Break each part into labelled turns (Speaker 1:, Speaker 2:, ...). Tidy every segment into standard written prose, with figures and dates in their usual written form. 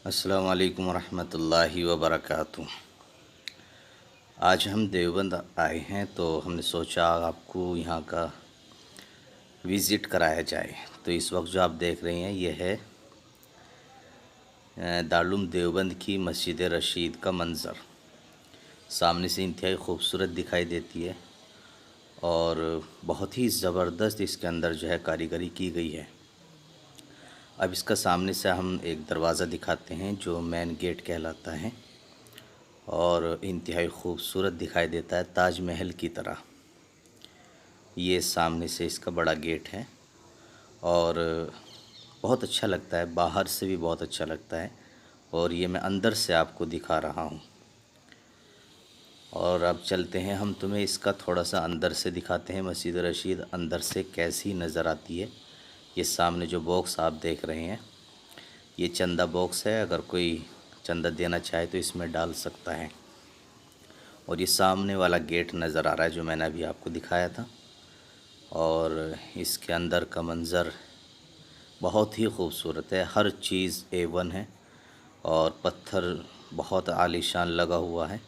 Speaker 1: अस्सलामु अलैकुम वरहमतुल्लाहि वबरकातुह। आज हम देवबंद आए हैं तो हमने सोचा आपको यहाँ का विज़िट कराया जाए। तो इस वक्त जो आप देख रहे हैं ये है दारुल देवबंद की मस्जिद रशीद का मंज़र। सामने से इंतहाई खूबसूरत दिखाई देती है और बहुत ही ज़बरदस्त इसके अंदर जो है कारीगरी की गई है। अब इसका सामने से हम एक दरवाज़ा दिखाते हैं जो मेन गेट कहलाता है और इंतहाई खूबसूरत दिखाई देता है ताजमहल की तरह। ये सामने से इसका बड़ा गेट है और बहुत अच्छा लगता है, बाहर से भी बहुत अच्छा लगता है और ये मैं अंदर से आपको दिखा रहा हूँ। और अब चलते हैं, हम तुम्हें इसका थोड़ा सा अंदर से दिखाते हैं मस्जिद रशीद अंदर से कैसी नज़र आती है। ये सामने जो बॉक्स आप देख रहे हैं ये चंदा बॉक्स है, अगर कोई चंदा देना चाहे तो इसमें डाल सकता है। और ये सामने वाला गेट नज़र आ रहा है जो मैंने अभी आपको दिखाया था और इसके अंदर का मंज़र बहुत ही खूबसूरत है। हर चीज़ A1 है और पत्थर बहुत आलीशान लगा हुआ है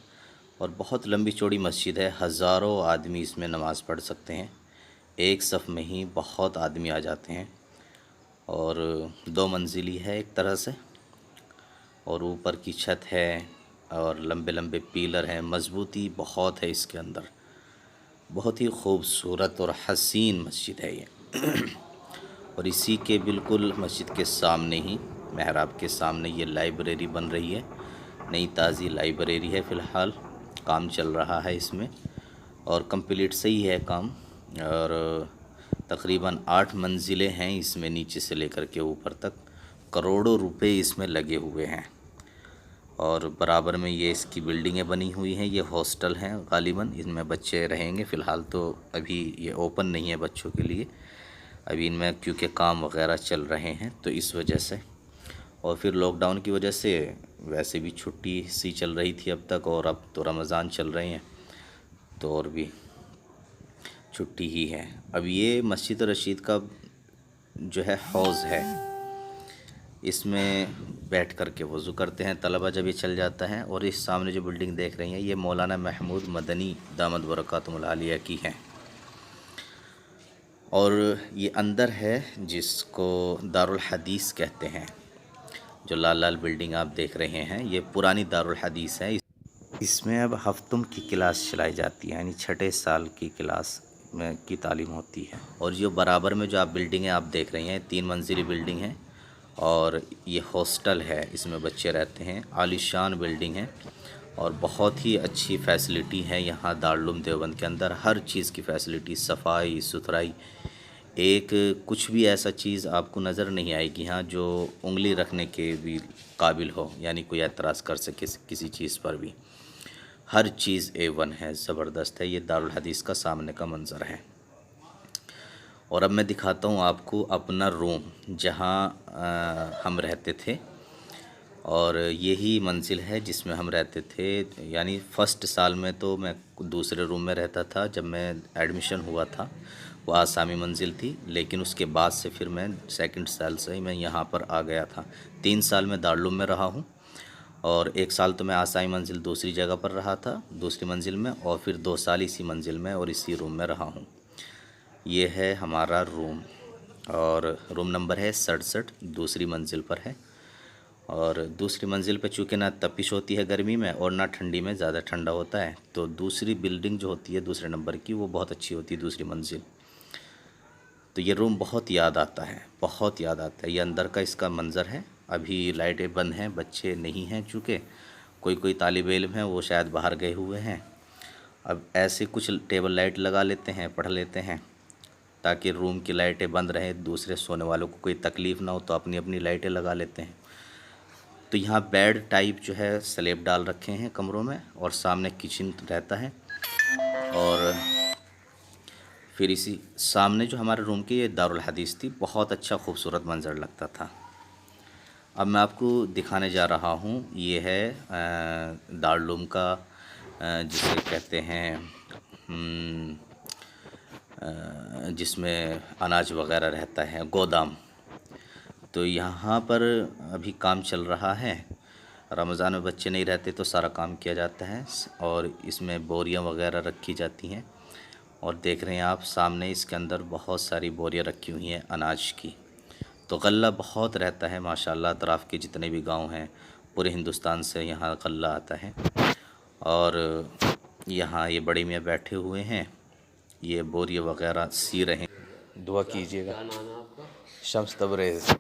Speaker 1: और बहुत लंबी चौड़ी मस्जिद है। हज़ारों आदमी इसमें नमाज़ पढ़ सकते हैं, एक सफ़ में ही बहुत आदमी आ जाते हैं। और 2 मंजिली है एक तरह से और ऊपर की छत है और लंबे लंबे पिलर हैं, मज़बूती बहुत है इसके अंदर। बहुत ही खूबसूरत और हसीन मस्जिद है ये। और इसी के बिल्कुल मस्जिद के सामने ही महराब के सामने ये लाइब्रेरी बन रही है। नई ताज़ी लाइब्रेरी है, फ़िलहाल काम चल रहा है इसमें और कंप्लीट सही है काम। और तकरीबन 8 मंजिलें हैं इसमें, नीचे से लेकर के ऊपर तक करोड़ों रुपए इसमें लगे हुए हैं। और बराबर में ये इसकी बिल्डिंगें बनी हुई हैं, ये हॉस्टल हैं गालिबन, इनमें बच्चे रहेंगे। फ़िलहाल तो अभी ये ओपन नहीं है बच्चों के लिए, अभी इनमें क्योंकि काम वगैरह चल रहे हैं तो इस वजह से। और फिर लॉकडाउन की वजह से वैसे भी छुट्टी सी चल रही थी अब तक, और अब तो रमज़ान चल रहे हैं तो और भी छुट्टी ही है। अब ये मस्जिद रशीद का जो है हौज़ है, इसमें बैठ कर के वज़ू करते हैं तलबा जब ये चल जाता है। और इस सामने जो बिल्डिंग देख रही हैं ये मौलाना महमूद मदनी दामद बरकातुहुल आलिया की है। और ये अंदर है जिसको दारुल हदीस कहते हैं। जो लाल लाल बिल्डिंग आप देख रहे हैं ये पुरानी दारुल हदीस है। इसमें अब हफ्तुम की क्लास चलाई जाती है, यानी 6ठे साल की क्लास में की तालीम होती है। और जो बराबर में जो आप बिल्डिंगें आप देख रही हैं 3 मंजिली बिल्डिंग है और ये हॉस्टल है, इसमें बच्चे रहते हैं। आलीशान बिल्डिंग है और बहुत ही अच्छी फैसिलिटी है यहाँ दारुल देवबंद के अंदर। हर चीज़ की फैसिलिटी, सफाई सुथराई, एक कुछ भी ऐसा चीज़ आपको नज़र नहीं आएगी यहाँ जो उंगली रखने के भी काबिल हो, यानी कोई एतराज़ कर सके किसी चीज़ पर भी। हर चीज़ A1 है, ज़बरदस्त है। ये दारुल हदीस का सामने का मंज़र है। और अब मैं दिखाता हूँ आपको अपना रूम जहाँ हम रहते थे। और यही मंजिल है जिसमें हम रहते थे, यानी फ़र्स्ट साल में तो मैं दूसरे रूम में रहता था। जब मैं एडमिशन हुआ था वो आसामी मंजिल थी, लेकिन उसके बाद से फिर मैं सेकंड साल से ही मैं यहाँ पर आ गया था। 3 साल मैं दारुल में रहा हूँ और 1 साल तो मैं आसामी मंजिल दूसरी जगह पर रहा था, दूसरी मंजिल में, और फिर 2 साल इसी मंजिल में और इसी रूम में रहा हूँ। ये है हमारा रूम और रूम नंबर है 67, दूसरी मंजिल पर है। और दूसरी मंजिल पे चूँकि ना तपिश होती है गर्मी में और ना ठंडी में ज़्यादा ठंडा होता है, तो दूसरी बिल्डिंग जो होती है दूसरे नंबर की वो बहुत अच्छी होती है, दूसरी मंजिल। तो ये रूम बहुत याद आता है, बहुत याद आता है। ये अंदर का इसका मंज़र है। अभी लाइटें बंद हैं, बच्चे नहीं हैं, चूँकि कोई तालिब इल्म है वो शायद बाहर गए हुए हैं। अब ऐसे कुछ टेबल लाइट लगा लेते हैं, पढ़ लेते हैं ताकि रूम की लाइटें बंद रहें, दूसरे सोने वालों को कोई तकलीफ़ ना हो, तो अपनी अपनी लाइटें लगा लेते हैं। तो यहाँ बेड टाइप जो है स्लेब डाल रखे हैं कमरों में और सामने किचन रहता है। और फिर इसी सामने जो हमारे रूम की ये दारुल हदीस थी, बहुत अच्छा खूबसूरत मंज़र लगता था। अब मैं आपको दिखाने जा रहा हूँ, ये है दारुल का जिसे कहते हैं जिसमें अनाज वगैरह रहता है, गोदाम। तो यहाँ पर अभी काम चल रहा है। रमज़ान में बच्चे नहीं रहते तो सारा काम किया जाता है और इसमें बोरियां वगैरह रखी जाती हैं। और देख रहे हैं आप सामने इसके अंदर बहुत सारी बोरियां रखी हुई हैं अनाज की। तो गल्ला बहुत रहता है माशाल्लाह। अतराफ़ के जितने भी गांव हैं पूरे हिंदुस्तान से यहाँ गल्ला आता है। और यहाँ ये बड़े मियाँ बैठे हुए हैं, ये बोरियां वगैरह सी रहे हैं। दुआ कीजिएगा।
Speaker 2: क्या नाम है आपका?
Speaker 1: शम्स तबरेज़।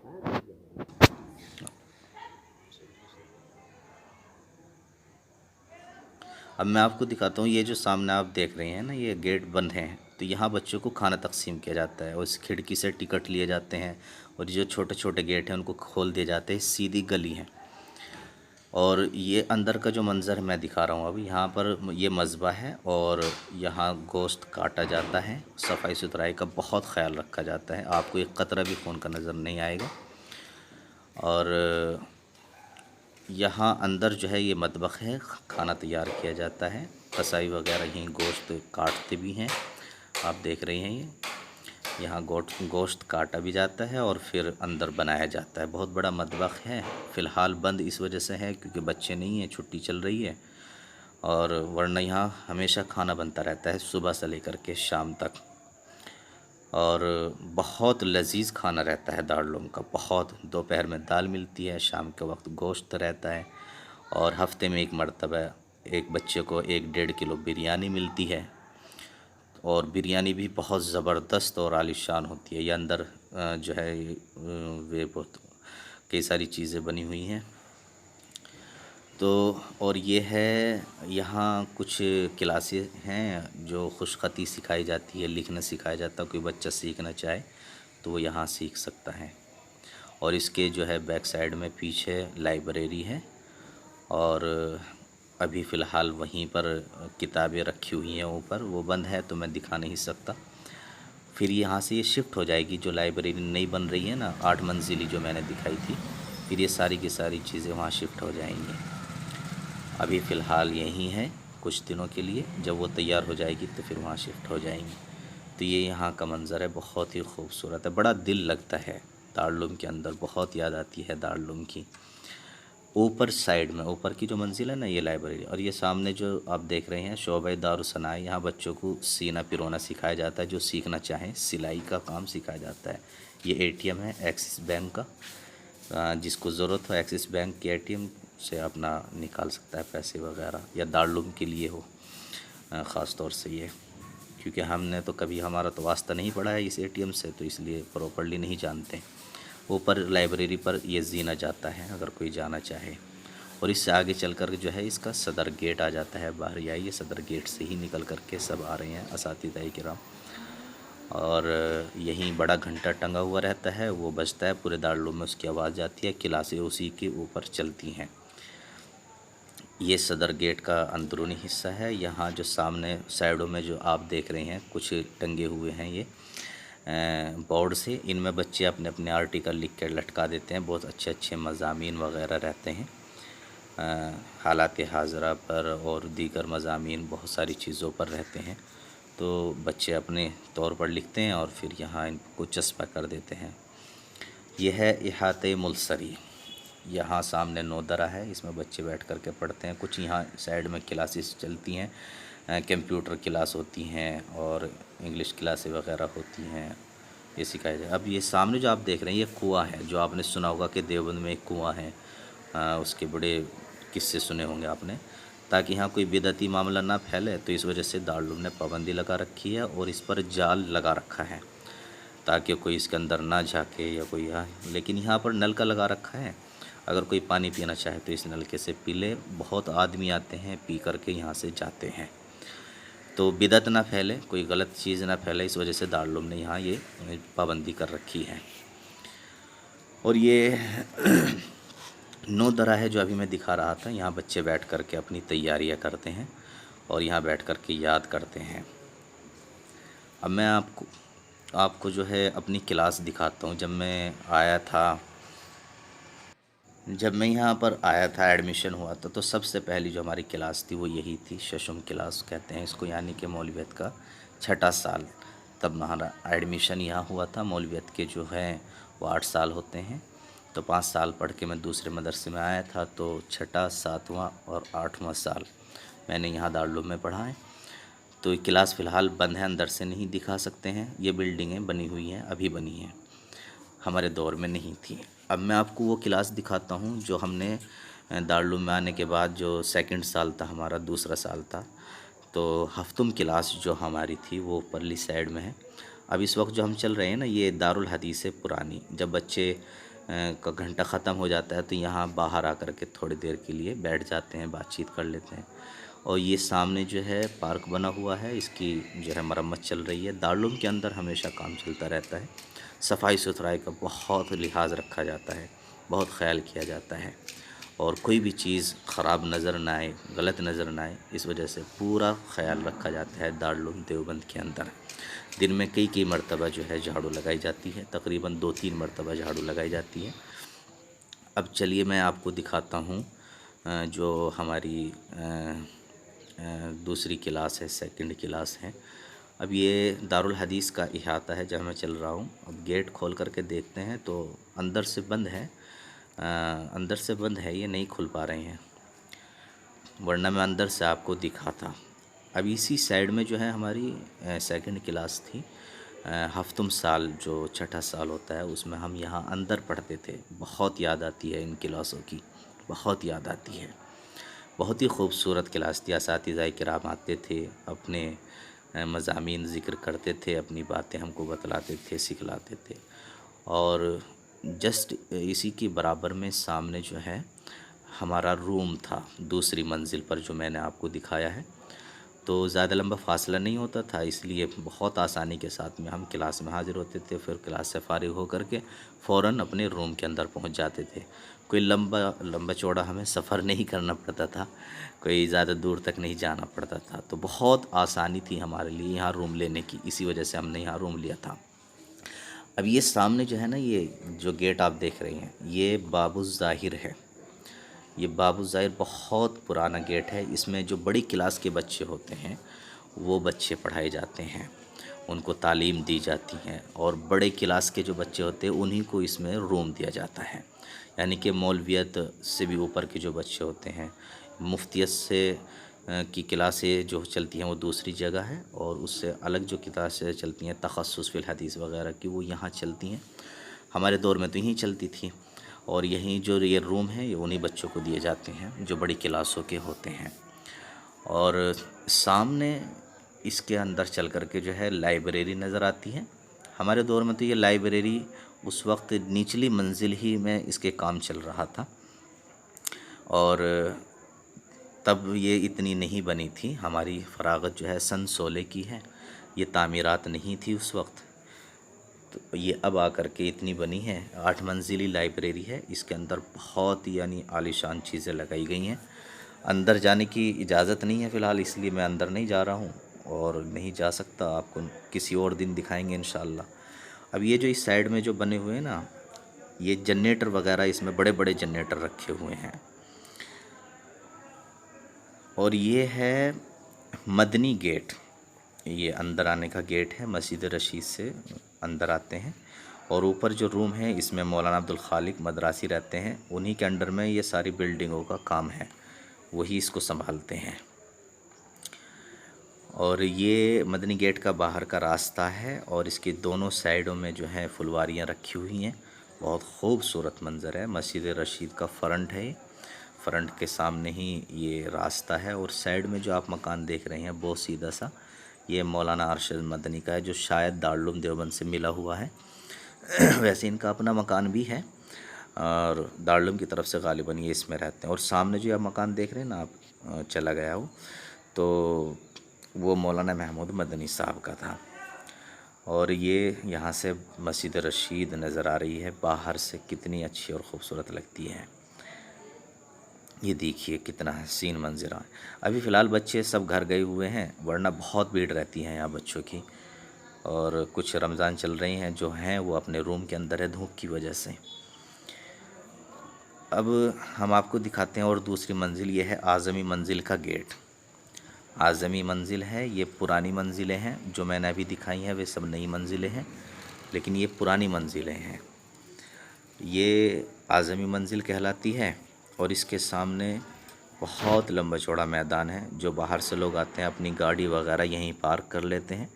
Speaker 1: अब मैं आपको दिखाता हूँ, ये जो सामने आप देख रहे हैं ना, ये गेट बंद हैं। तो यहाँ बच्चों को खाना तकसीम किया जाता है और इस खिड़की से टिकट लिए जाते हैं और जो छोटे छोटे गेट हैं उनको खोल दिए जाते हैं। सीधी गली है और ये अंदर का जो मंज़र मैं दिखा रहा हूँ अभी, यहाँ पर ये मज़बा है और यहाँ गोश्त काटा जाता है। सफाई सुथराई का बहुत ख्याल रखा जाता है, आपको एक कतरा भी खून का नज़र नहीं आएगा। और यहाँ अंदर जो है ये मतबख़ है, खाना तैयार किया जाता है। कसाई वगैरह यहीं गोश्त काटते भी हैं, आप देख रहे हैं। ये यहाँ गोश्त काटा भी जाता है और फिर अंदर बनाया जाता है। बहुत बड़ा मतबख़ है। फ़िलहाल बंद इस वजह से है क्योंकि बच्चे नहीं हैं, छुट्टी चल रही है। और वरना यहाँ हमेशा खाना बनता रहता है सुबह से लेकर के शाम तक। और बहुत लजीज़ खाना रहता है दारुल का। बहुत दोपहर में दाल मिलती है, शाम के वक्त गोश्त रहता है और हफ्ते में एक मरतबा एक बच्चे को 1-1.5 किलो बिरयानी मिलती है। और बिरयानी भी बहुत ज़बरदस्त और आलीशान होती है। ये अंदर जो है वे बहुत कई सारी चीज़ें बनी हुई हैं। तो और ये है यहाँ कुछ क्लासेस हैं जो खुशखती सिखाई जाती है, लिखना सिखाया जाता है। कोई बच्चा सीखना चाहे तो वो यहाँ सीख सकता है। और इसके जो है बैक साइड में पीछे लाइब्रेरी है और अभी फ़िलहाल वहीं पर किताबें रखी हुई हैं ऊपर, वो बंद है तो मैं दिखा नहीं सकता। फिर यहाँ से ये शिफ्ट हो जाएगी, जो लाइब्रेरी नई बन रही है ना 8 मंजिली जो मैंने दिखाई थी, फिर ये सारी की सारी चीज़ें वहाँ शिफ्ट हो जाएंगी। अभी फ़िलहाल यहीं है कुछ दिनों के लिए, जब वो तैयार हो जाएगी तो फिर वहाँ शिफ्ट हो जाएंगी। तो ये यहाँ का मंज़र है, बहुत ही खूबसूरत है, बड़ा दिल लगता है। दारुल के अंदर बहुत याद आती है दारुल की। ऊपर साइड में ऊपर की जो मंजिल है ना, ये लाइब्रेरी। और ये सामने जो आप देख रहे हैं शोबा दारुसनाई, यहाँ बच्चों को सीना पिरोना सिखाया जाता है। जो सीखना चाहें सिलाई का काम सिखाया जाता है। ये एटीएम है एक्सिस बैंक का, जिसको ज़रूरत हो एक्सिस बैंक के एटीएम से अपना निकाल सकता है पैसे वगैरह, या दारुल के लिए हो ख़ास तौर से ये, क्योंकि हमने तो कभी, हमारा तो वास्ता नहीं पड़ा है इस एटीएम से, तो इसलिए प्रॉपर्ली नहीं जानते। ऊपर लाइब्रेरी पर ये जीना जाता है अगर कोई जाना चाहे। और इससे आगे चल कर जो है इसका सदर गेट आ जाता है बाहर। या ये सदर गेट से ही निकल कर के सब आ रहे हैं असातिज़ाए किराम। और यहीं बड़ा घंटा टंगा हुआ रहता है, वो बजता है पूरे दारुल में, उसकी आवाज़ जाती है। क्लासें उसी के ऊपर चलती हैं। ये सदर गेट का अंदरूनी हिस्सा है। यहाँ जो सामने साइडों में जो आप देख रहे हैं कुछ टंगे हुए हैं ये बोर्ड से, इनमें बच्चे अपने अपने आर्टिकल लिख कर लटका देते हैं। बहुत अच्छे अच्छे मज़ामीन वगैरह रहते हैं हालात हाज़रा पर और दीगर मज़ामीन बहुत सारी चीज़ों पर रहते हैं। तो बच्चे अपने तौर पर लिखते हैं और फिर यहाँ इनको चस्पा कर देते हैं। यह है इहाते मुलसरी। यहाँ सामने नोदरा है, इसमें बच्चे बैठ कर के पढ़ते हैं। कुछ यहाँ साइड में क्लासेस चलती हैं, कंप्यूटर क्लास होती हैं और इंग्लिश क्लासें वगैरह होती हैं, ये सिखाया जाए। अब ये सामने जो आप देख रहे हैं ये कुआं है, जो आपने सुना होगा कि देवबंद में एक कुआं है, उसके बड़े किस्से सुने होंगे आपने। ताकि यहाँ कोई बिदअती मामला ना फैले तो इस वजह से दारुल ने पाबंदी लगा रखी है और इस पर जाल लगा रखा है ताकि कोई इसके अंदर ना झाँके या कोई लेकिन यहाँ पर नल का लगा रखा है, अगर कोई पानी पीना चाहे तो इस नलके से पी ले। बहुत आदमी आते हैं पी कर के यहाँ से जाते हैं, तो बिदअत ना फैले, कोई गलत चीज़ ना फैले, इस वजह से दारुल ने यहाँ ये पाबंदी कर रखी है। और ये नोदरा है जो अभी मैं दिखा रहा था, यहाँ बच्चे बैठ कर के अपनी तैयारियाँ करते हैं और यहाँ बैठ कर के याद करते हैं। अब मैं आपको जो है अपनी क्लास दिखाता हूँ। जब मैं यहाँ पर आया था, एडमिशन हुआ था, तो सबसे पहली जो हमारी क्लास थी वो यही थी, शशम क्लास कहते हैं इसको, यानी कि मौलवियत का 6ठा साल। तब हमारा एडमिशन यहाँ हुआ था। मौलवियत के जो हैं वो 8 साल होते हैं तो 5 साल पढ़ के मैं दूसरे मदरसे में आया था, तो छठा, सातवां और 8वां साल मैंने यहाँ दारुल उलूम में पढ़ा है। तो ये क्लास फ़िलहाल बंद है, अंदर से नहीं दिखा सकते हैं। ये बिल्डिंगें बनी हुई हैं, अभी बनी हैं, हमारे दौर में नहीं थी। अब मैं आपको वो क्लास दिखाता हूँ जो हमने दारुल उलूम में आने के बाद, जो सेकंड साल था हमारा, दूसरा साल था। तो हफ्तुम क्लास जो हमारी थी वो परली साइड में है। अब इस वक्त जो हम चल रहे हैं ना, ये दारुल हदीस है पुरानी। जब बच्चे का घंटा ख़त्म हो जाता है तो यहाँ बाहर आकर के थोड़ी देर के लिए बैठ जाते हैं, बातचीत कर लेते हैं। और ये सामने जो है पार्क बना हुआ है, इसकी जो है मरम्मत चल रही है। दारुल उलूम के अंदर हमेशा काम चलता रहता है, सफाई सुथराई का बहुत लिहाज रखा जाता है, बहुत ख्याल किया जाता है, और कोई भी चीज़ ख़राब नज़र ना आए, गलत नज़र ना आए, इस वजह से पूरा ख्याल रखा जाता है दारुल उलूम देवबंद के अंदर। दिन में कई मरतबा जो है झाड़ू लगाई जाती है, तकरीबन 2-3 मरतबा झाड़ू लगाई जाती है। अब चलिए मैं आपको दिखाता हूँ जो हमारी दूसरी क्लास है, सेकंड क्लास है। अब ये दारुल हदीस का इहाता है जहाँ मैं चल रहा हूँ। अब गेट खोल करके देखते हैं तो अंदर से बंद है, अंदर से बंद है, ये नहीं खुल पा रहे हैं, वरना मैं अंदर से आपको दिखाता। अब इसी साइड में जो है हमारी सेकंड क्लास थी। हफ्तुम साल जो छठा साल होता है उसमें हम यहाँ अंदर पढ़ते थे। बहुत याद आती है इन क्लासों की, बहुत याद आती है। बहुत ही खूबसूरत क्लास थी। असातिज़ाए किराम आते थे, अपने मज़ामीन ज़िक्र करते थे, अपनी बातें हमको बतलाते थे, सिखलाते थे। और जस्ट इसी के बराबर में सामने जो है हमारा रूम था, दूसरी मंजिल पर, जो मैंने आपको दिखाया है। तो ज़्यादा लंबा फ़ासला नहीं होता था, इसलिए बहुत आसानी के साथ में हम क्लास में हाज़िर होते थे। फिर क्लास से फ़ारिग होकर के फ़ौरन अपने रूम के अंदर पहुंच जाते थे। कोई लंबा चौड़ा हमें सफ़र नहीं करना पड़ता था, कोई ज़्यादा दूर तक नहीं जाना पड़ता था। तो बहुत आसानी थी हमारे लिए यहाँ रूम लेने की, इसी वजह से हमने यहाँ रूम लिया था। अब ये सामने जो है ना, ये जो गेट आप देख रहे हैं, ये बाबू ज़ाहिर है। ये बाबू ज़ाहिर बहुत पुराना गेट है। इसमें जो बड़ी क्लास के बच्चे होते हैं वो बच्चे पढ़ाए जाते हैं, उनको तालीम दी जाती हैं, और बड़े क्लास के जो बच्चे होते हैं उन्हीं को इसमें रूम दिया जाता है। यानी कि मौलवियत से भी ऊपर के जो बच्चे होते हैं, मुफ्तियत से की क्लासें जो चलती हैं वो दूसरी जगह है, और उससे अलग जो क्लासें चलती हैं तखस्सुस फिल हदीस वगैरह की, वो यहाँ चलती हैं। हमारे दौर में तो यहीं चलती थी। और यहीं जो ये रूम है ये उन्हीं बच्चों को दिए जाते हैं जो बड़ी क्लासों के होते हैं। और सामने इसके अंदर चल कर के जो है लाइब्रेरी नज़र आती है। हमारे दौर में तो ये लाइब्रेरी उस वक्त निचली मंजिल ही में इसके काम चल रहा था, और तब ये इतनी नहीं बनी थी। हमारी फरागत जो है सन 16 की है, ये तामीरात नहीं थी उस वक्त। तो ये अब आकर के इतनी बनी है। 8 मंजिली लाइब्रेरी है, इसके अंदर बहुत यानी आलीशान चीज़ें लगाई गई हैं। अंदर जाने की इजाज़त नहीं है फ़िलहाल, इसलिए मैं अंदर नहीं जा रहा हूँ और नहीं जा सकता। आपको किसी और दिन दिखाएंगे इंशाल्लाह। अब ये जो इस साइड में जो बने हुए हैं ना, ये जनरेटर वगैरह, इसमें बड़े बड़े जनरेटर रखे हुए हैं। और ये है मदनी गेट, ये अंदर आने का गेट है। मस्जिद रशीद से अंदर आते हैं, और ऊपर जो रूम है इसमें मौलाना अब्दुल खालिक मदरासी रहते हैं। उन्हीं के अंडर में ये सारी बिल्डिंगों का काम है, वही इसको संभालते हैं। और ये मदनी गेट का बाहर का रास्ता है, और इसके दोनों साइडों में जो है फुलवारियाँ रखी हुई हैं। बहुत खूबसूरत मंज़र है। मस्जिद रशीद का फ्रंट है, फ्रंट के सामने ही ये रास्ता है। और साइड में जो आप मकान देख रहे हैं बहुत सीधा सा, ये मौलाना अरशद मदनी का है, जो शायद दारुल उलूम देवबंद से मिला हुआ है। वैसे इनका अपना मकान भी है, और दारुल उलूम की तरफ से गालिबन ये इसमें रहते हैं। और सामने जो आप मकान देख रहे हैं ना, आप चला गया हो तो वो मौलाना महमूद मदनी साहब का था। और ये यहाँ से मस्जिद रशीद नज़र आ रही है, बाहर से कितनी अच्छी और ख़ूबसूरत लगती है। ये देखिए कितना हसीन मंजर है। अभी फ़िलहाल बच्चे सब घर गए हुए हैं, वरना बहुत भीड़ रहती है यहाँ बच्चों की। और कुछ रमज़ान चल रही हैं, जो हैं वो अपने रूम के अंदर है धूप की वजह से। अब हम आपको दिखाते हैं और दूसरी मंजिल, ये है आज़मी मंजिल का गेट। आज़मी मंजिल है, ये पुरानी मंजिलें हैं। जो मैंने अभी दिखाई हैं वे सब नई मंजिलें हैं, लेकिन ये पुरानी मंजिलें हैं। ये आज़मी मंजिल कहलाती है और इसके सामने बहुत लंबा चौड़ा मैदान है। जो बाहर से लोग आते हैं अपनी गाड़ी वगैरह यहीं पार्क कर लेते हैं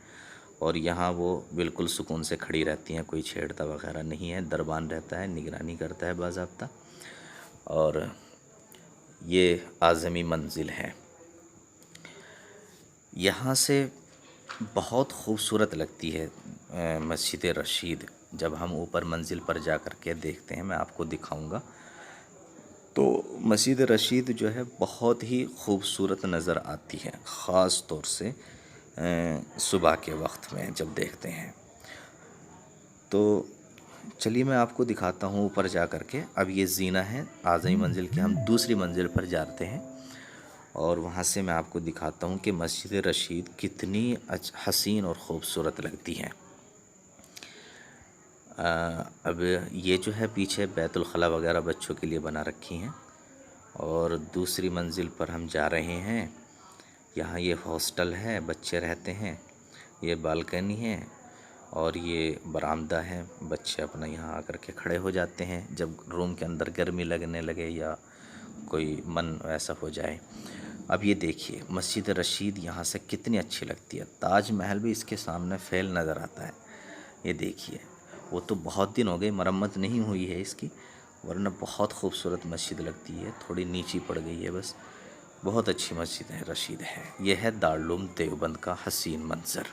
Speaker 1: और यहाँ वो बिल्कुल सुकून से खड़ी रहती हैं, कोई छेड़ता वगैरह नहीं है। दरबान रहता है, निगरानी करता है बाज़ाब्ता। और ये आज़मी मंजिल है। यहाँ से बहुत खूबसूरत लगती है मस्जिद रशीद। जब हम ऊपर मंजिल पर जा कर के देखते हैं, मैं आपको दिखाऊंगा, तो मस्जिद रशीद जो है बहुत ही खूबसूरत नज़र आती है, ख़ास तौर से सुबह के वक्त में जब देखते हैं। तो चलिए मैं आपको दिखाता हूँ ऊपर जा कर के। अब ये ज़ीना है आज़मी मंजिल की, हम दूसरी मंजिल पर जाते हैं और वहाँ से मैं आपको दिखाता हूँ कि मस्जिद रशीद कितनी हसीन और ख़ूबसूरत लगती है। अब ये जो है पीछे बैतुल खला वगैरह बच्चों के लिए बना रखी हैं और दूसरी मंजिल पर हम जा रहे हैं। यहाँ ये हॉस्टल है, बच्चे रहते हैं। ये बालकनी है और ये बरामदा है। बच्चे अपना यहाँ आकर के खड़े हो जाते हैं जब रूम के अंदर गर्मी लगने लगे या कोई मन ऐसा हो जाए। अब ये देखिए मस्जिद रशीद यहाँ से कितनी अच्छी लगती है। ताज महल भी इसके सामने फैल नज़र आता है। ये देखिए, वो तो बहुत दिन हो गए, मरम्मत नहीं हुई है इसकी, वरना बहुत खूबसूरत मस्जिद लगती है। थोड़ी नीची पड़ गई है बस। बहुत अच्छी मस्जिद है रशीद है। यह है दारुल उलूम देवबंद का हसीन मंज़र।